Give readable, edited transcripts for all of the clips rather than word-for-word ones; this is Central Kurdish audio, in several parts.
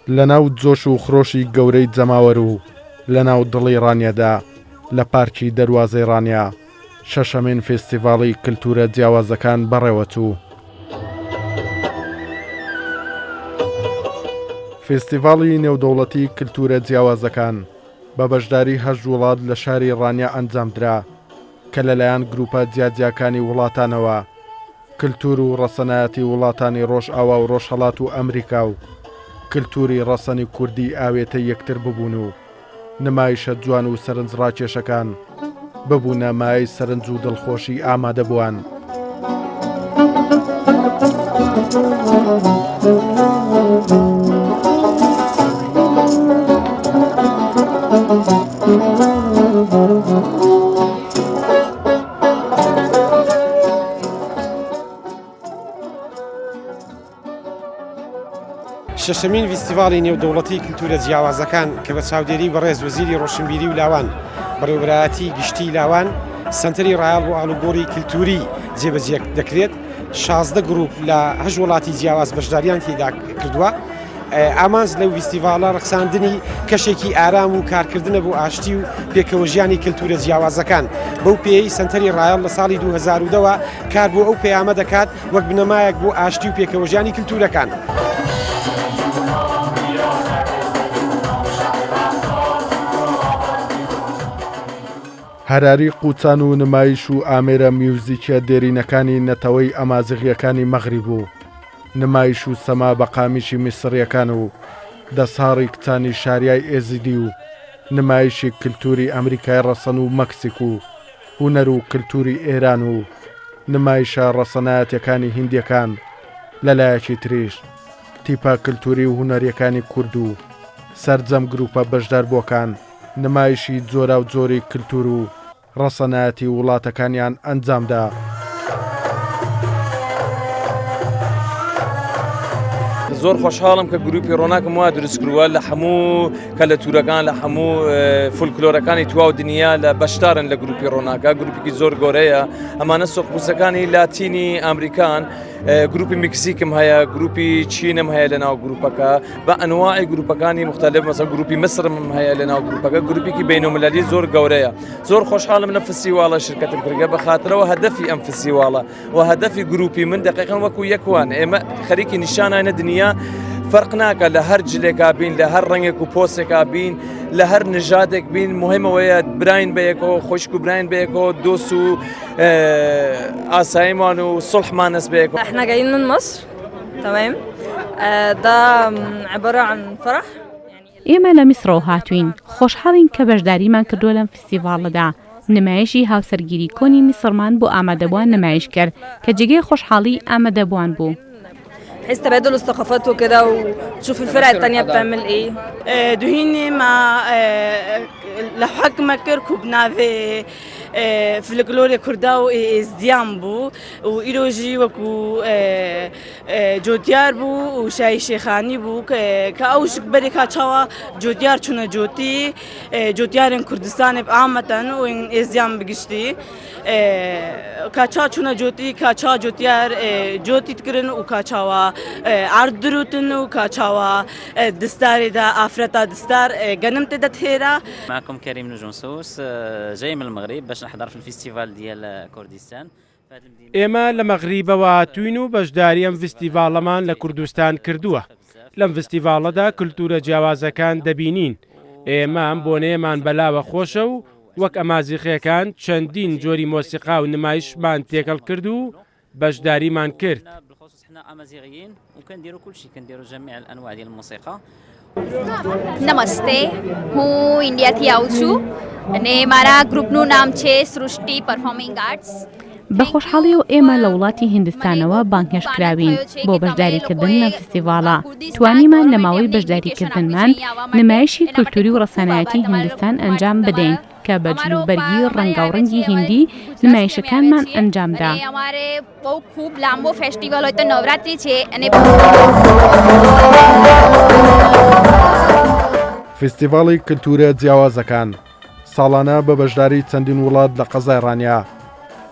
لەناو جۆش و خڕۆشی گەورەی جەماوەر و لەناو دڵی ڕانیەدا لە پارکی دەروازەی ڕانیا شەشەمین فێستیڤاڵی کلتورە جیاوازەکان بەڕێوەچوو. فێستیڤاڵی نێودەوڵەتی کلتورە جیاوازەکان بە بەشداری 8 وڵات لە شاری ڕانیا ئەنجامدرا کە لەلایەن گروپە جیاجیاکانی وڵاتانەوە کلتور و ڕەسەنایەتی وڵاتانی ڕۆژئاوا و ڕۆژهەڵات و ئەمریکا و کلتوری ڕەسەنی کوردی ئاوێتە یەکتر ببوون و نمایشە جوان و سەرنجڕاکێشەکان ببوونە مای سەرنج و دڵخۆشی ئامادەبووان. شەشەمین فیستیڤاڵی نێودەوڵەتی کلتورە جیاوازەکان کە بە چاودێری بەڕێز وەزیری ڕۆشنبیری و لاوان بەڕێوەبەرایەتی گشتی لاوان سەنتەری ڕایال بۆ ئاڵوگۆڕی کلتوری جێبەجێ دەکرێت 16 گروپ لە 8 وڵاتی جیاواز بەشداریان تێدا کردووە. ئامانج لەو فیستیڤاڵە ڕەخساندنی کەشێکی ئارام و کارکردنە بۆ ئاشتی و پێکەوەژیانی کلتورە جیاوازەکان. بەو پێی سەنتەری ڕایال لە ساڵی 2010ەوە کار بۆ ئەو پەیامە دەکات وەک بنەمایەک بۆ ئاشتی و پێکەوەژیانی کلتورەکان. هەراری قوچان و نمایش و ئامێرە میوزیکە دێرینەکانی نەتەوەی ئەمازیغیەکانی مەغریب بوو، نمایش و سەما بە قامیشی میسریەکان و دەساڕی کچانی شاریای ئێزیدی و نمایشی کلتوری ئەمریکای ڕەسەن و مەکسیک و هونەر و کلتوری ئێران و نمایشە ڕەسەنایەتەکانی هیندیەکان لەلایەکی تریش تیپە کلتوری و هونەریەکانی کورد و سەرجەم گروپە بەشداربووەکان نمایشی جۆرا و جۆری کلتور و ڕەسەنایەتی وڵاتەکانیان ئەنجامدا. زۆر خۆشحاڵم کە گروپی ڕۆناکم وا دروست کردووە لە هەموو کەلەتورەکان لە هەموو فولکلۆرەکانی تواو دنیا لە بەشدارن لە گروپی ڕۆناکە. گروپێکی زۆر گۆرەیە، ئەمانە سۆقبوسەکانی لاتینی ئەمریکان، گروپی میکسیکم هەیە، گروپی چینم هەیە لە ناو گروپەکە بە ئەنواعی گروپەکانی مختلف، مەسەڵەن گروپی مسرم هەیە لە ناو گروپەکە. گروپێکی بینالمەلەلی زۆر گەورەیە. زۆر خۆشحاڵم لە فستیواڵە شرکەتم کردە بە خاترەوە هەدەفی ئەم فستیواڵە و هەدەفی گروپی من دقیقاً وەکو یەکوان ئێمە خەریکی نیشانانە دنیا فەرق ناکە لە هەر جلێکا بین، لە هەر ڕەنگێک و پۆستێکا بین، لە هەر نژادێک بین، مهمەوەیە براین بەیەکەوە، خۆشک و براین بەیەکەوە، دۆست و ئاساییمان و صلحمان نەس بەیەکەوە. احنا جايين من مصر تمام ده عبارة عن فرح. ئێمە لە میسرەوە هاتوین، خۆشحاڵین کە بەشداریمان کردووە لەم فستیڤاڵەدا. نمایشی هاوسەرگیری کۆنی میسرمان بۆ ئامادەبووان نمایش کرد کە جێگەی خۆشحاڵی ئامادەبووان بوو. بحيث تبادل الثقافات وكده وتشوف الفرق التانية بتعمل ايه. دوهيني مع لحق كركب نافي فلكلوري كرداو ازديام بو وإيروجي وكو جوتيار بو وشاي شيخاني بو كأوش بري كاتشوا جوتيار چونه جوتي جوتيارن كردستان بعامة وين ازديام بگشتي كاتشا چونه جوتي كاتشا جوتيار جوتي تكرن وكاتشوا عردروتن وكاتشوا دستاري دا افرتا دستار غنمت دا تهيرا. معكم كريم نجوم سوس جاي من المغرب باش نحضر في الفيستيفال ديال كردستان. ئێمە لە مەغریبەوە هاتوین و بەشداری ئەم فستیڤاڵەمان لە کوردستان کردووە. لەم فستیڤاڵەدا کلتورە جیاوازەکان دەبینین. ئێمە ئەم بۆنەیەمان بەلاوە خۆشە و وەک ئەمازیغیەکان چەندین جۆری مۆسیقا و نمایشمان تێکەڵ کرد و بەشداریمان کرد. નમસ્તે, હું ઇન્ડિયાથી આવું છું અને મારા ગ્રુપનું નામ છે સૃષ્ટિ પરફોર્મિંગ આર્ટ્સ. بە خۆشحاڵیەوە ئێمە لە وڵاتی هیندستانەوە بانگهێشتکراوین بۆ بەشداریکردن لەم فستیڤاڵە. توانیمان لە ماوەی بەشداریکردنمان نمایشی کولتوری و ڕەسەنایەتی هیندستان ئەنجام بدەین کە بە جلوبەرگی ڕەنگاوڕەنگی هیندی نمایشەکانمان ئەنجامدا. અમારે બહુ ખૂબ લાંબો ફેસ્ટિવલ હોય તો નવરાત્રિ છે અને فستیڤاڵی کلتورە جیاوازەکان ساڵانە بە بەشداری چەندین وڵات لە قەزای ڕانیا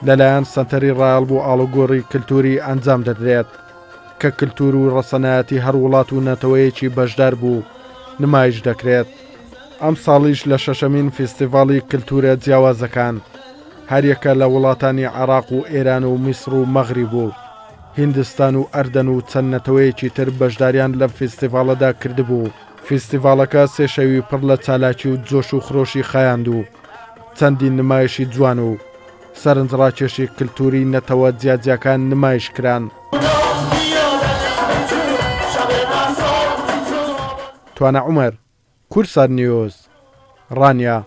لەلایەن سەنتەری ڕایال بۆ ئاڵوگۆڕی کلتوری ئەنجام دەدرێت کە کللتور و ڕەسەنایەتی هەر وڵات و نەتەوەیەکی بەشدار بوو نمایش دەکرێت. ئەم ساڵیش لە شەشەمین فیستیڤاڵی کللتورە جیاوازەکان هەریەکە لە وڵاتانی عێراق و ئێران و میسر و مەغریب بوو. هیندستان و ئەردەن و چەند نەتەوەیەکی تر بەشداریان لەم فیستیڤاڵەدا کردبوو. فیستیڤاڵەکە سێشەوی پڕ لە چالاکی و جۆش و خرۆشی خایاند و چەندی نمایشی جوان و سەرنجڕاکێشی کللتوری نەتەوە جیاجیەکان نمایش کران. توانە عومەر، کورسان نیوز، ڕانیا.